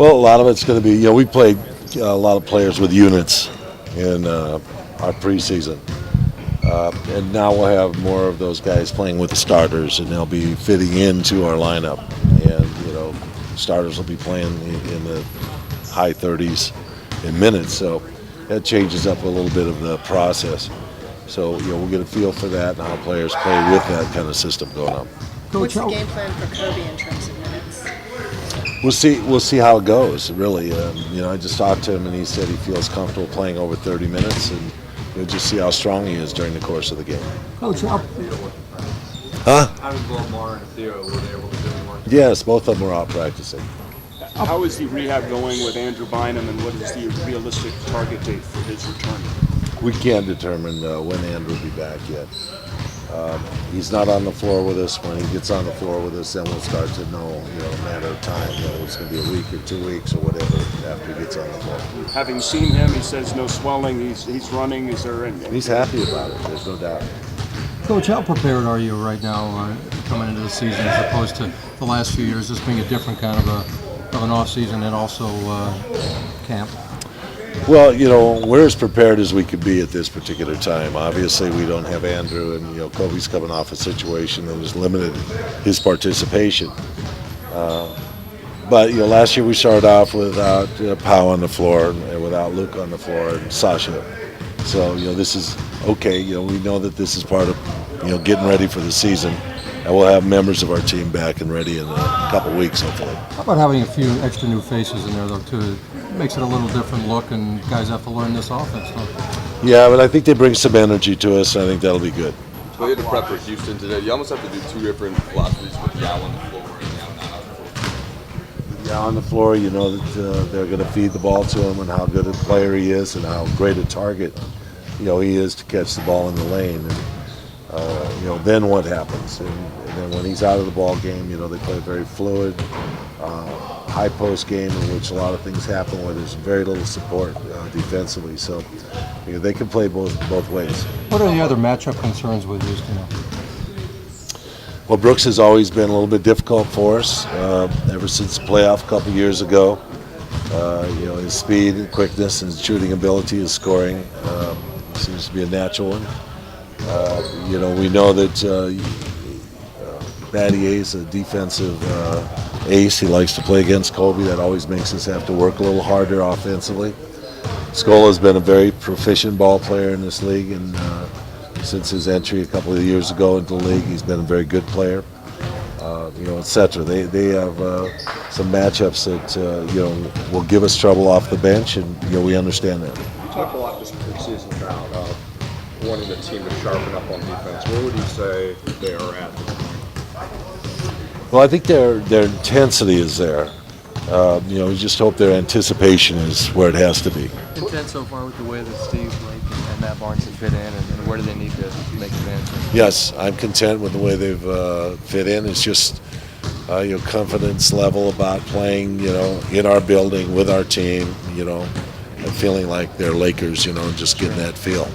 Well, a lot of it's going to be, we played a lot of players with units in our preseason. And now we'll have more of those guys playing with the starters, and they'll be fitting into our lineup. And, starters will be playing in the high 30s in minutes. So that changes up a little bit of the process. So, we'll get a feel for that and how players play with that kind of system going on. What's the game plan for Kobe in terms of minutes? We'll see how it goes, really. I just talked to him, and he said he feels comfortable playing over 30 minutes, and we'll just see how strong he is during the course of the game. Coach, Huh? How did Lamar and Theo, were they able to do more? Yes, both of them were out practicing. How is the rehab going with Andrew Bynum, and what is the realistic target date for his return? We can't determine when Andrew will be back yet. He's not on the floor with us. When he gets on the floor with us, then we'll start to know, a matter of time. It's going to be a week or 2 weeks or whatever after he gets on the floor. Having seen him, he says no swelling. He's running. Is there any? He's happy about it. There's no doubt. Coach, how prepared are you right now coming into the season as opposed to the last few years, this being a different kind of an off season and also camp? Well, we're as prepared as we could be at this particular time. Obviously, we don't have Andrew, and Kobe's coming off a situation that has limited his participation. But last year we started off without Pau on the floor and without Luke on the floor and Sasha. So this is okay. We know that this is part of getting ready for the season, and we'll have members of our team back and ready in a couple weeks, hopefully. How about having a few extra new faces in there, though, too? It makes it a little different look, and guys have to learn this offense, don't they? Yeah, but I think they bring some energy to us, and I think that'll be good. So you had to prep for Houston today. You almost have to do two different philosophies with Yao on the floor and Yao not on the floor. Yeah, on the floor, that they're going to feed the ball to him and how good a player he is and how great a target, he is to catch the ball in the lane. And, then what happens? And then when he's out of the ball game, they play very fluid, high post game in which a lot of things happen where there's very little support defensively. So they can play both ways. What are the other matchup concerns with Houston? Well, Brooks has always been a little bit difficult for us ever since the playoff a couple years ago. His speed and quickness and shooting ability, his scoring seems to be a natural one. We know that Matty A is a defensive ace. He likes to play against Kobe. That always makes us have to work a little harder offensively. Scola's been a very proficient ball player in this league, and since his entry a couple of years ago into the league, he's been a very good player, etc. They have some matchups that, will give us trouble off the bench, and, we understand that. You talked a lot this preseason about wanting the team to sharpen up on defense. Where would you say they are at this point? Well, I think their intensity is there. We just hope their anticipation is where it has to be. Content so far with the way that Steve Lake and Matt Barnes have fit in, and where do they need to make advancements? Yes, I'm content with the way they've fit in. It's just confidence level about playing, in our building with our team, and feeling like they're Lakers, and just getting that feel.